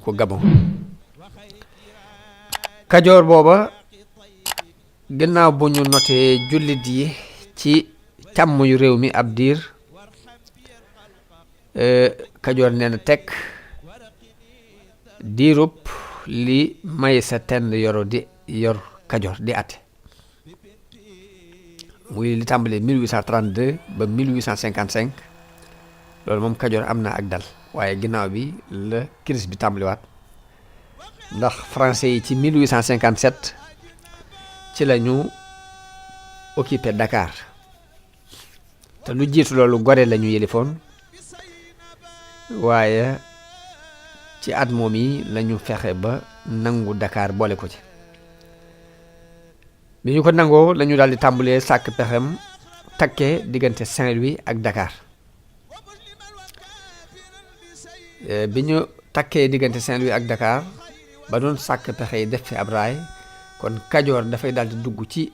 ko Gabon Kajoor booba gannaaw bu ñu notee jullit yi ci càmm yu réew mi ab diir Kajoor nee na tekk diirub li may sa tenn yor Kajoor di àtte muy li tàmbalee 1832 ba 1855 loolu moom Kajoor am na ak dal waaye ginnaaw bi la crise bi tàmbaliwaat ndax français yi ci 1857 ci la ñu occupé Dakar te lu jiitu loolu Gorée la ñu yëlifoon waaye ci at moom yi la ñu fexe ba nangu Dakar boole ko ci bi ñu ko nangoo la ñu daal di tàmbalee sàkk pexem takkee diggante Saint-Louis ak Dakar bi ñu takkee diggante Saint-Louis ak Dakar ba doon sàkk pexe yi def fi ab raay kon Kajoor dafay daal di dugg ci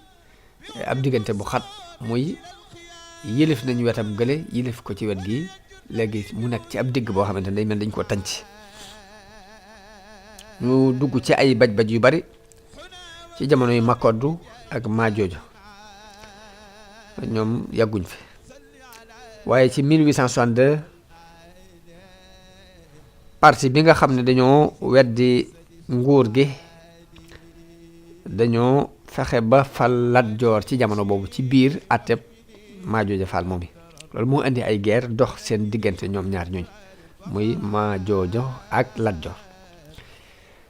ab diggante bu xat muy yilif nañu wetam gële yilif ko ci wet gi léegi mu nekk ci ab digg boo xamante ne day mel dañ ko tànc ñu dugg ci ay baj-baj yu bari ci jamono yu Makoddu ak Majoojo ñoom yàgguñ fi waaye ci 1862 parti bi nga xam ne dañoo weddi nguur gi dañoo fexe ba fal Lat Joor ci jamono boobu ci biir àtteb Majoojo Fall moom loolu moo indi ay guerre dox seen diggante ñoom ñaar ñooñ muy Majoojo ak Lat Joor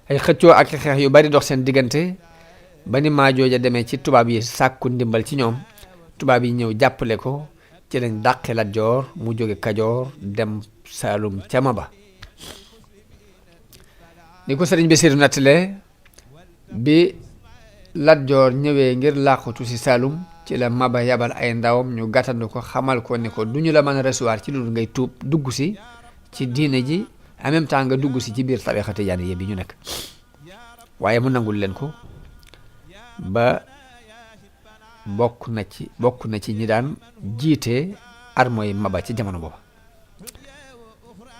ay xëccoo ak xeex yu bari dox seen diggante ba ni Majoojo demee ci tubaab yi sàkku ndimbal ci ñoom tubaab yi ñëw jàppale ko ci lañ dàqe Lat Joor mu jóge Kajoor dem Saalum ca Maba ni ko sëriñ Basiiru nattale bi Lat Joor ñëwee ngir làqutu ci Saalum ci la Maba yabal ay ndawam ñu gàttandu ko xamal ko ne ko duñu la mën a recevoir ci loolu ngay tuub dugg si ci diine ji en même temps nga dugg si ci biir tariixa tijaaniyya bi ñu nekk waaye mu nangul leen ko ba bokk na ci ñi daan jiite armée Maba ci jamono booba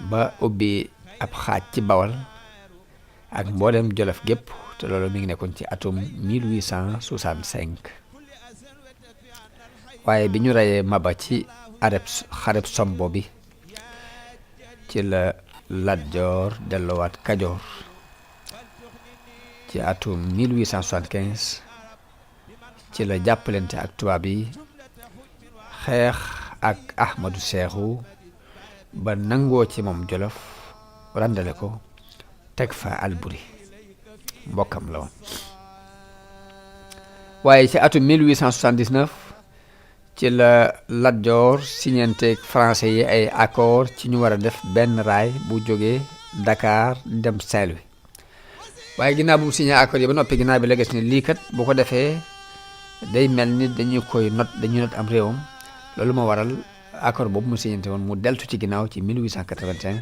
ba ubbi ab xaaj ci Bawal ak mboolem Jolof gépp te loolu mi ngi nekkoon ci atum 1865 waaye bi ñu reyee Maba ci xareb Sombo bi ci la Lat Joor delluwaat Kajoor ci atum 1875 ci la jàppalante ak tubaab yi xeex ak Ahmadu Seexu ba nangoo ci moom Jolof randale ko teg fa Alburi mbokkam la woon waaye ci atum 1879 ci la Lat Joor signanteeg français yi ay accord ci ñu war a def benn raay bu jógee Dakar dem Saint-Louis waaye ginnaaw bu mu signé accord yi ba noppi ginnaaw bi la gis ne lii kat bu ko defee day mel ni dañuy not am réewam loolu moo waral accord boobu mu signante woon mu deltu ci ginnaaw ci 1881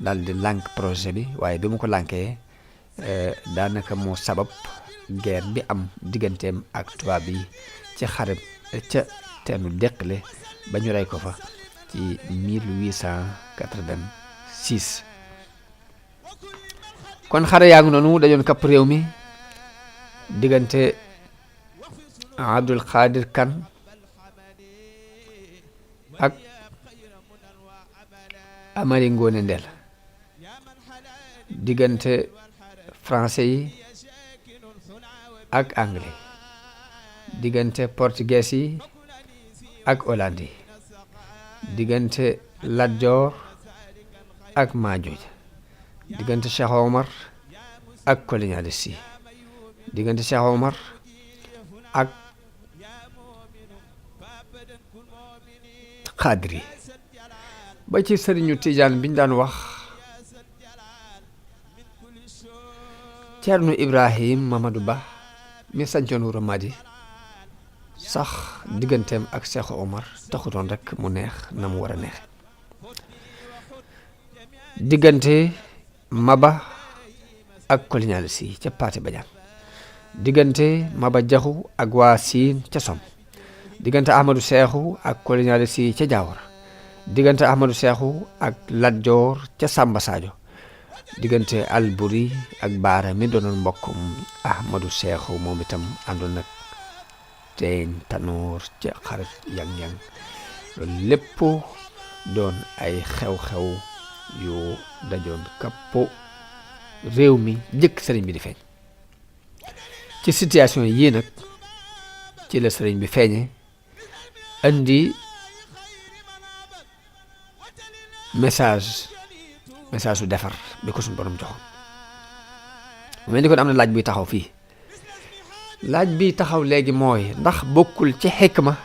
daal di lànk projet bi waaye bi mu ko lànkee daanaka moo sabab guerre bi am digganteem ak tubaab bi ci xareb ca teenu Deqale ba ñu rey ko fa ci 1886 kon xare yaa ngi noonu dajoon kapp réew mi diggante Abdul Xaadir Kan ak Amari Ngoone Ndeel diggante français yi ak anglais diggante portugais yi ak hollandais yi diggante Lat Joor ak Majooja diggante Cheikh Omar ak colonialiste yi diggante Cheikh Omar ak xaadir yi ba ci sëriñu Tijaan biñ daan wax Ceerno Ibrahim Mamadou Ba mi sancoon Wuro Madi sax digganteem ak Cheikh Omar taxutoon rek mu neex na mu war a neex diggante Maba ak colonialiste yi ca Paate Badiane diggante Maba Jaxu ak waa Siin ca Som diggante Ahmadou Seexu ak colonialiste yi ca Jaawara diggante Ahmadou Seexu ak Lat Joor ca Samba Sadio diggante Alburi ak Baara mi doonoon mbokkum Ahmadu Seexu moom itam àndoon nag Teeñ Tanoor ca xarit yang-yang loolu lépp doon ay xew-xew yu dajoon kappo réew mi jëkk sëriñ bi di feeñ ci situation yii nag ci la sëriñ bi feeñe andi message su defar bi ko suñu borom joxoon mu mel ni kon am na laaj buy taxaw fii laaj bi taxaw léegi mooy ndax bokkul ci xikma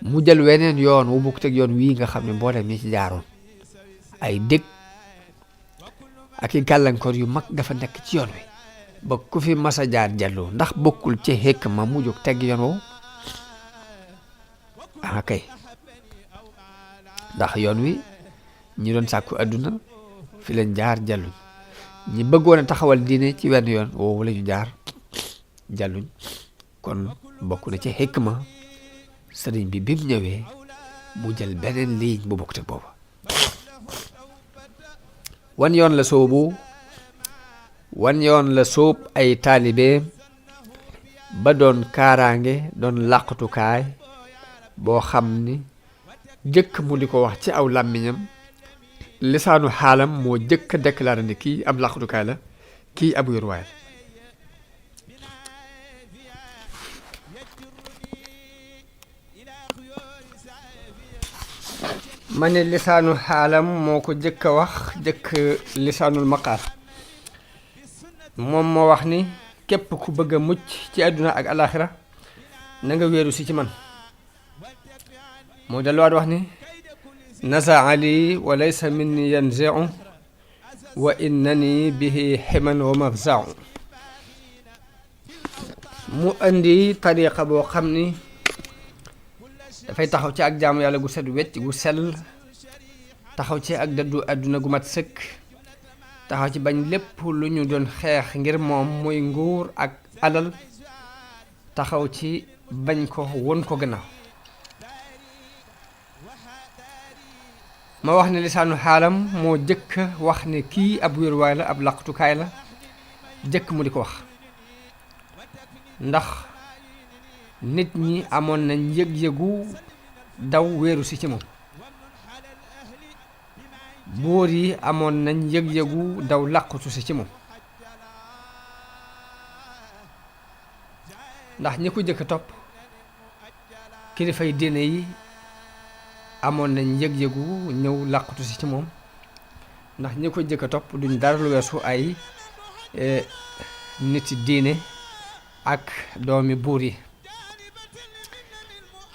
mu jël weneen yoon wu bokk teg yoon wii nga xam ne mboolem mi ci jaaroon ay dëkk ak i gàllankoor yu mag dafa nekk ci yoon wi ba ku fi masa jaar jallu ndax bokkul ci xikma mu jóg teg yoon woowu ah kay ndax yoon wi ñi doon sàkku àdduna fi leen jaar jalluñ ñi bëggoon a taxawal diine ci wenn yoon woowu la ñu jaar jalluñ kon bokk na ci xikma sëriñ bi mu ñëwee mu jël beneen ligne bu bokk te booba wan yoon la sóob ay taalibe ba doon kaaraange doon làqatukaay boo xam ni jëkk mu di ko wax ci aw làmmiñam lisaanu xaalam moo jëkk a déclaré ne kii ab làqatukaay la kii ab wéruwaay la ma ne lisaanu xaalam moo ko jëkk a wax jëkk lisaanul maqaal moom moo wax ni képp ku bëgg a mucc ci àdduna ak alaxira na nga wéeru si ci man moo delluwaat wax ni nasaa li wa laysa minni yanziu wa innani bihi ximan wa mafzau mu indi tariqa boo xam ni dafay taxaw ci ak jaamu yàlla gu set wecc gu sell taxaw ci ak dëddu àdduna gu mat sëkk taxaw ci bañ lépp lu ñu doon xeex ngir moom muy nguur ak alal taxaw ci bañ ko won ko gannaaw ma wax ne lisaanu xaalam moo jëkk wax ne kii ab wéruwaay la ab laqtukaay la jëkk mu di ko wax ndax nit ñi amoon nañ yëg-yëgu daw wéeru si ci moom buur yi amoon nañ yëg-yëgu daw làqutu si ci moom ndax ñi ko jëkk topp kilifay diine yi amoon nañ yëg-yëgu ñëw làqutu si ci moom ndax ñi ko jëkk topp duñ dara lu weesu ay niti diine ak doomi buur yi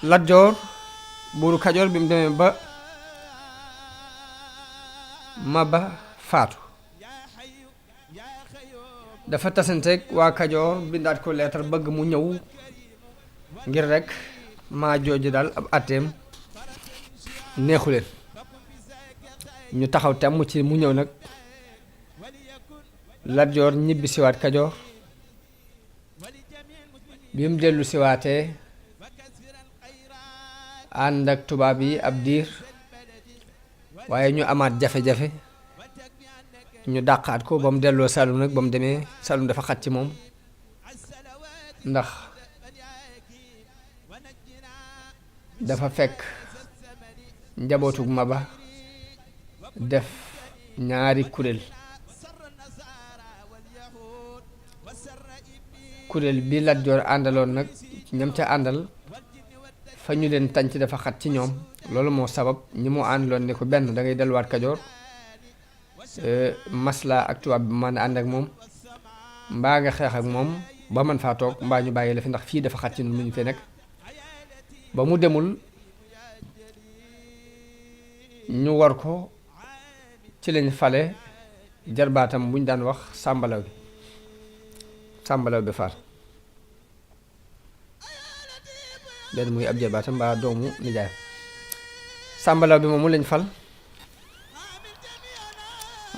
Lat Joor buuru Kajoor bi mu demee ba Maba faatu dafa tasanteeg waa Kajoor bindaat ko leetar bëgg mu ñëw ngir rek maa jooju daal ab atteem neexu leen ñu taxaw temm ci mu ñëw nag Lat Joor ñibbi siwaat Kajoor bi mu dellu siwaatee ànd ak tubaab yi ab diir waaye ñu amaat jafe-jafe ñu dàqaat ko ba mu delloo Saalum nag ba mu demee Saalum dafa xat ci moom ndax dafa fekk njabootug Maba def ñaari kuréel bi Lat Joor àndaloon nag ñam ca àndal fa ñu leen tànc dafa xat ci ñoom loolu moo sabab ñi mu àndaloon ne ko benn da ngay delluwaat Kajoor masla ak tubaab bi man ànd ak moom mbaa nga xeex ak moom ba man faa toog mbaa ñu bàyyi la fi ndax fii dafa xat ci ñun mu ñu fee nekk ba mu demul ñu war ko ci lañ fale jarbaatam buñ daan wax sàmbalaw bi faat benn muy ab jarbaatam mbaa doomu nijaay sàmbalaw bi moom mu lañ fal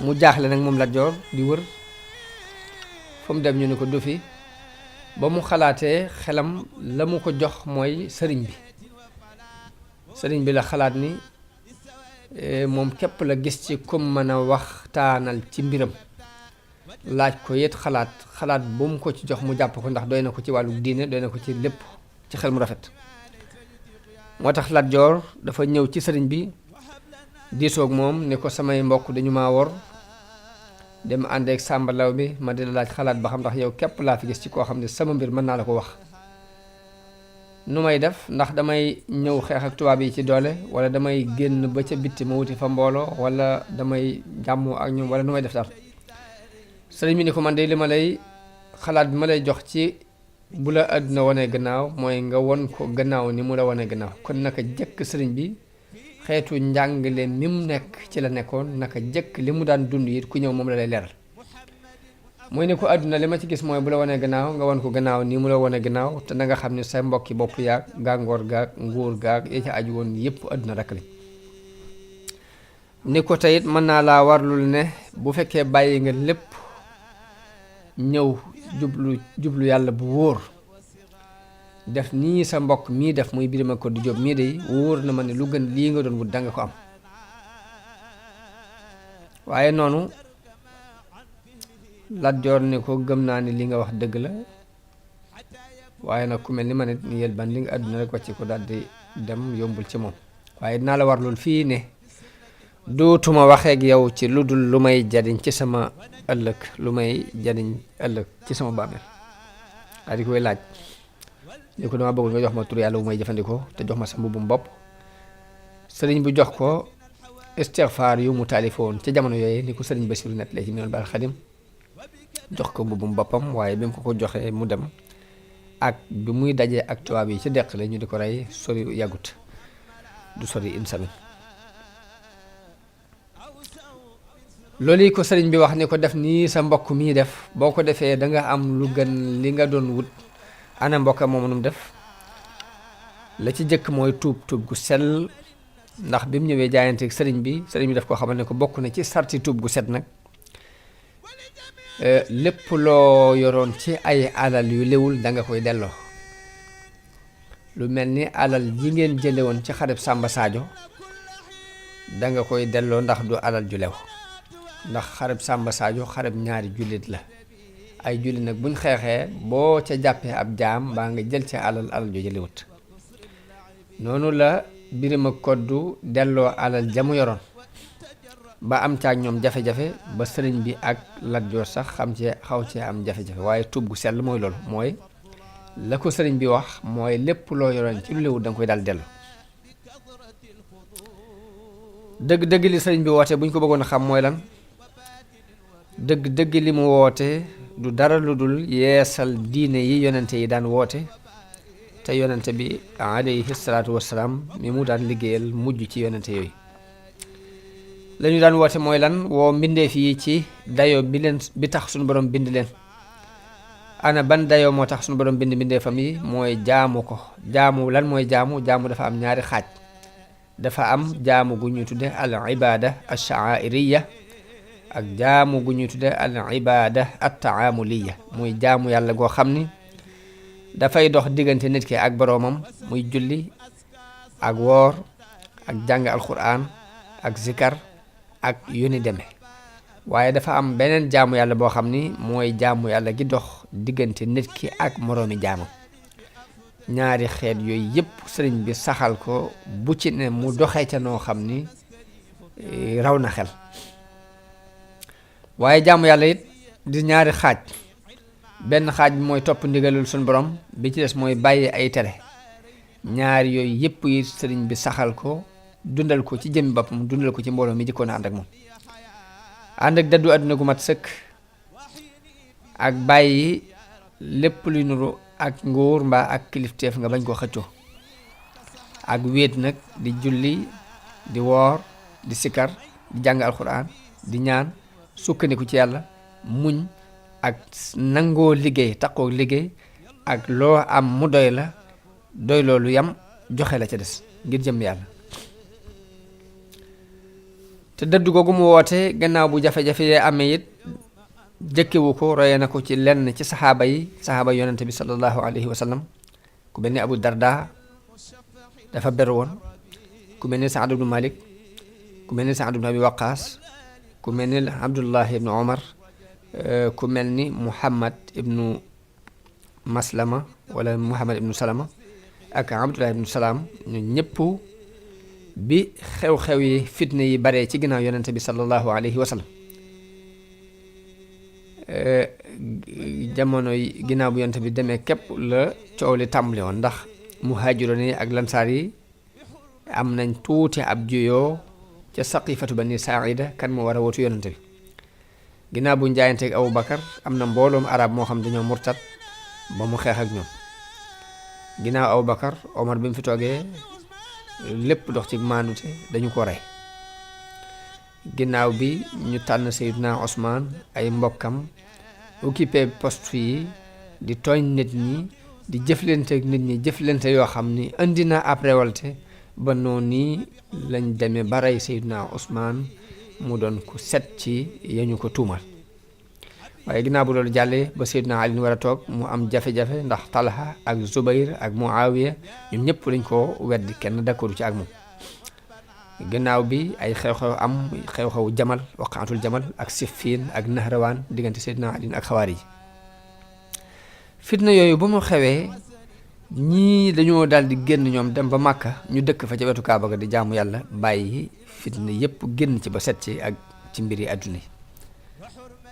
mu jaaxle nag moom Lat Joor di wër fu mu dem ñu ne ko du fi ba mu xalaatee xelam la mu ko jox mooy sëriñ bi la xalaat ni moom képp la gis ci kum mën a waxtaanal ci mbiram laaj ko it xalaat bu mu ko ci jox mu jàpp ko ndax doy na ko ci wàllu diine doy na ko ci lépp ci xel mu rafet moo tax Lat Joor dafa ñëw ci sëriñ bi diisoog moom ne ko samay mbokk dañu maa wor dem ànd ak Sàmba Law bi ma di la laaj xalaat ba xam ndax yow képp laa fi gis ci koo xam ne sama mbir mën naa la ko wax nu may def ndax damay ñëw xeex ak tubaab yi ci doole wala damay génn ba ca bitti ma wuti fa mbooloo wala damay jàmmoo ak ñoom wala nu may def daal sëriñ bi ni ko man de li ma lay xalaat bi ma lay jox ci bu la àdduna wane gannaaw mooy nga won ko gannaaw ni mu la wane gannaaw kon naka jëkk sëriñ bi xeetu njàngale mi mu nekk ci la nekkoon naka jëkk li mu daan dund it ku ñëw moom la lay leeral mooy ne ko àdduna li ma ci gis mooy bu la wane gannaaw nga won ko gannaaw ni mu la wane gannaaw te na nga xam ne sa mbokki bopp yaag gàngoor gaag nguur gaag ya ca aju woon yépp àdduna rek lañ ni ko teyit mën naa laa warlul ne bu fekkee bàyyi nga lépp ñëw jublu yàlla bu wóor def nii sa mbokk mii def muy Birima Koddu Jóob mii de wóor na ma ne lu gën lii nga doon wut danga ko am waaye noonu Lat Joor ne ko gëm naa ne li nga wax dëgg la waaye nag ku mel ni ma ne yel ban li nga àdduna rek wàcc ko daal di dem yombul ci moom waaye dinaa la war loolu fii ne dootuma waxeeg yow ci lu dul lu may jariñ ci sama ëllëg lu may jariñ ëllëg ci sama bàmmeel daa di koy laaj ni ko dama bëggul nga jox ma tur yàlla bu may jëfandikoo te jox ma sa mbubbum bopp sëriñ bu jox ko istixfaar yu mu taalifoon ca jamono yooyu ni ko sëriñ Basiru nettalee ci Minanul Baaqil Xadiim jox ko mbubbum boppam waaye bi mu ko joxee mu dem ak bi muy dajee ak tubaab yi ci deq la ñu di ko rey sori yàggut du sori une semaine loolu yi ko sëriñ bi wax ni ko def nii sa mbokk mii def boo ko defee da nga am lu gën li nga doon wut ana mbokka moomu num def la ci jëkk mooy tuub gu sell ndax bi mu ñëwee jaayanteeg sëriñ bi daf ko xamal ne ko bokk na ci sarti tuub gu set nag lépp loo yoroon ci ay alal yu lewul da nga koy delloo lu mel ni alal ji ngeen jële woon ci xareb Samba Sadio da nga koy delloo ndax du alal ju lew ndax xareb Samba Sadio xareb ñaari jullit la ay jullit nag buñ xeexee boo ca jàppee ab jaam baa nga jël ca alal ju jëlewut noonu la Birima Koddu delloo alal jamu yoroon ba am caag ñoom jafe-jafe ba sëriñ bi ak Lat Joor sax xaw cee am jafe-jafe waaye tuub gu sell mooy loolu mooy la ko sëriñ bi wax mooy lépp loo yoroon ci lu léwu da nga koy daal dellu dëgg li sëriñ bi woote bu ñu ko bëggoon a xam mooy lan dëgg li mu woote du dara lu dul yeesal diine yi yonente yi daan woote te yonente bi alayhi salaatu wassalaam mi mu daan liggéeyal mujj ci yonente yooyu lañu daan woote mooy lan woo mbindeef yi ci dayo bi tax suñu borom bind leen ana ban dayoo moo tax suñu borom bind mbindeefam yi mooy jaamu ko jaamu lan mooy jaamu dafa am ñaari xaaj dafa am jaamu gu ñuy tudde al ibada al sha'airiyya ak jaamu gu ñuy tudde al ibada at taamuliyya muy jaamu yàlla goo xam ni dafay dox diggante nit ki ak boroomam muy julli ak woor ak jàng alquran ak zikar ak yu ni demee waaye dafa am beneen jaamu yàlla boo xam ni mooy jaamu yàlla gi dox diggante nit ki ak moroomi jaamam ñaari xeet yooyu yëpp sëriñ bi saxal ko bu ci ne mu doxee ca noo xam ni raw na xel waaye jaamu yàlla it di ñaari xaaj benn xaaj bi mooy topp ndigalul suñu borom bi ci des mooy bàyyi ay tere ñaari yooyu yëpp yi sëriñ bi saxal ko dundal ko ci jëmmi boppam dundal ko ci mbooloo mi jëkkoon a ànd ak moom ànd ak daddu àdduna gu mat sëkk ak bàyyi lépp luy nuru ak nguur mbaa ak kilifteef nga bañ koo xëccoo ak wéet nag di julli di woor di sikar di jàng alxuraan di ñaan sukkandiku ci yàlla muñ ak nangoo liggéey takkoo liggéey ak loo am mu doy la doy loolu yam joxe la ca des ngir jëm yàlla te dëdd googu mu woote gannaaw bu jafe-jafe yee amee it jëkkewu ko roye na ko ci lenn ci saxaaba yonente bi sallallahu alayhi wa sallam ku mel ni Abu Darda dafa beru woon ku mel ni Saad ibnu Malik ku mel ni Saad ibn Abi Waqaas, ku mel ni Abdullah ibnu Omar, ku mel ni Muhammad ibnu Maslama wala Muhammad ibnu Salama ak Abdullah ibnu Salaam ñu ñëpp bi xew-xew yi fitna yi baree ci ginnaaw yonente bi sallallahu alayhi wa sallam jamono yi ginnaaw bu yonente bi demee képp la coow li tàmbali woon ndax muhaajiroon yi ak lansaar yi am nañ tuuti ab juyoo ca saqifatu bani Saa'ida kan moo war a wootu yonente bi ginnaaw bu njaayanteeg Abu Bakar am na mbooloom arab moo xam dañoo murtat ba mu xeex ak ñoom ginnaaw Abu Bakar Omar bi mu fi toogee lépp dox ci maandute dañu ko rey ginnaaw bi ñu tànn Seydina Ousmane ay mbokkam occupé poste yi di tooñ nit ñi di jëflante ak nit ñi jëflante yoo xam ni indi na ab révolte ba noonu nii lañ demee ba rey Seydina Ousmane mu doon ku set ci yañu ko tuumal waaye ginnaaw bu loolu jàllee ba Seydina Ali war a toog mu am jafe-jafe ndax Talha ak Zubayr ak Muawiya ñoom ñëpp lañ ko weddi kenn d'accordu ci ak moom ginnaaw bi ay xew-xew am xew-xew Jamal waqaatul Jamal ak Siffin ak Nahrawaan diggante Seydina Ali ak Xawaarij fitna yooyu ba mu xewee ñii dañoo daal di génn ñoom dem ba Màkka ñu dëkk fa ca wetu Kaaba ga di jaamu yàlla bàyyi fitna yëpp génn ci ba set ci ak ci mbiri àdduna yi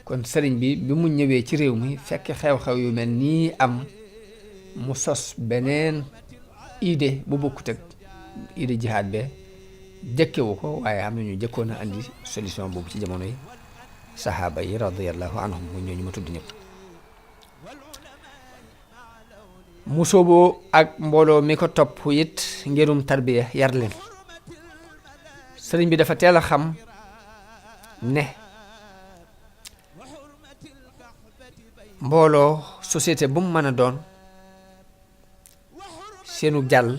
kon sëriñ bi mu ñëwee ci réew mi fekk xew-xew yu mel nii am mu sos beneen idée bu bokkut ak idée jihaad be jëkkewu ko waaye am na ñu jëkkoon a andi solution boobu ci jamono yi sahaaba yi radiyallahu anhum mu ñooñu ma tudd ñëpp mu sooboo ak mbooloo mi ko topp it ngirum tarbiya yar leen sëriñ bi dafa teel a xam ne mbooloo société bu mu mën a doon seenu jàll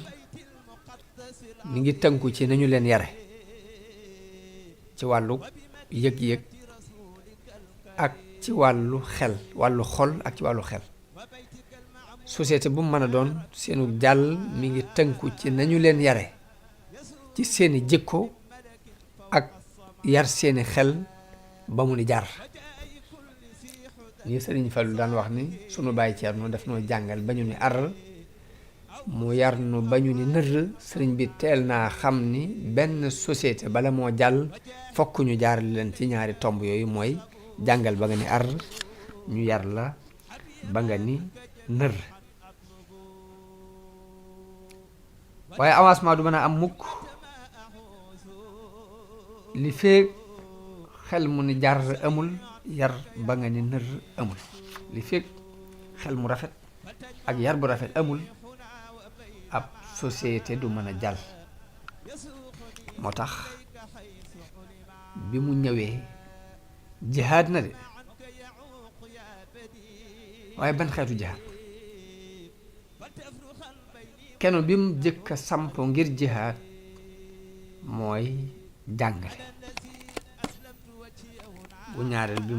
mi ngi tënku ci nañu leen yare ci wàllu yëg-yëg ak ci wàllu xel wàllu xol ak ci wàllu xel société bu mu mën a doon seenu jàll mi ngi tënku ci nañu leen yare ci seeni jikko ak yar seeni xel ba mu ni jar ni Sëriñ Fallu daan wax ni sunu bàyyi Ceerno daf noo jàngal ba ñu ni ar mu yar nu ba ñu ni nër sëriñ bi teel naa xam ni benn société bala moo jàll fokk ñu jaar leen ci ñaari tomb yooyu mooy jàngal ba nga ni ar ñu yar la ba nga ni nër waaye avancement du mën a am mukk li feek xel mu ni jar amul yar ba nga ni nër amul li fekk xel mu rafet ak yar bu rafet amul ab société du mën a jàll moo tax bi mu ñëwee jihaad na de waaye ban xeetu jihaad kenn bi mu jëkk a samp ngir jihaad mooy jàngale bu ñaareel bi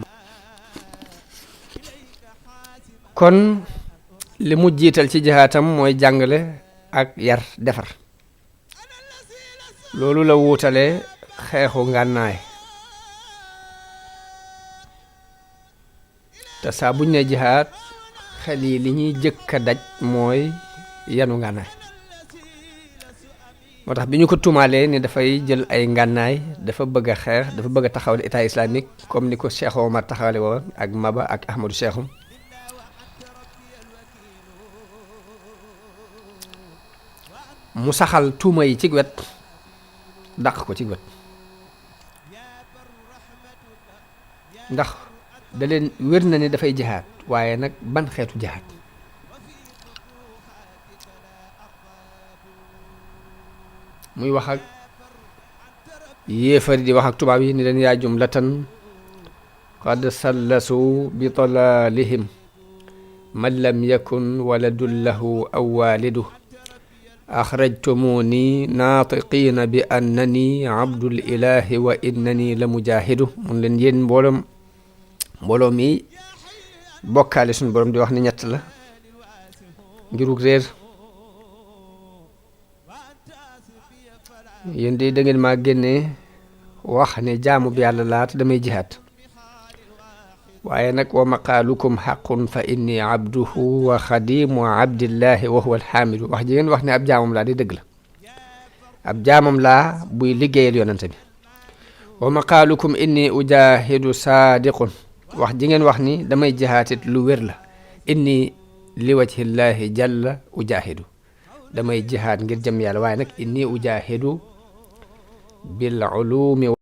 kon li mu jiital ci jihaatam mooy jàngale ak yar defar loolu la wuutale xeexu ngànnaay te saa buñ ne jihaat xel yi li ñuy jëkk a daj mooy yanu ngànnaay moo tax bi ñu ko tuumaalee ni dafay jël ay ngànnaay dafa bëgg a xeex dafa bëgg a taxawal état islamique comme ni ko Cheikh Omar taxawale woon ak Maba ak Ahmadou Cheikhum mu saxal tuuma yi ci wet dàq ko ci wet ndax da leen wér na ni dafay jihaad waaye nag ban xeetu jihaad muy wax ak yéefari di wax ak tubaab yi ni leen yaa jumlatan qad sallasu bi dalalihim man lam yakun waladun lahu aw walidu axrajtumuni naatiqiina bi annani abdul ilahi wa innani la mujahidu mun leen yéen mbooloo mi bokkaale suñu borom di wax ni ñett la ngirug réer yéen de da ngeen maa génnee wax ne jaamu bi yàlla laa te damay jihaat waaye nag wa maqaalukum xaqun fa inni abduhu wa xadimu abdillahi wa huwa alxaamidu wax ji ngeen wax ne ab jaamam laa di dëgg la ab jaamam laa buy liggéeyal yonante bi wa maqaalukum inni ujahidu saadiqun wax ji ngeen wax ni damay jihaatit lu wér la inni li wajhillahi jalla ujahidu damay jihaat ngir jëm yàlla waaye nag inni ujahidu bil ulumi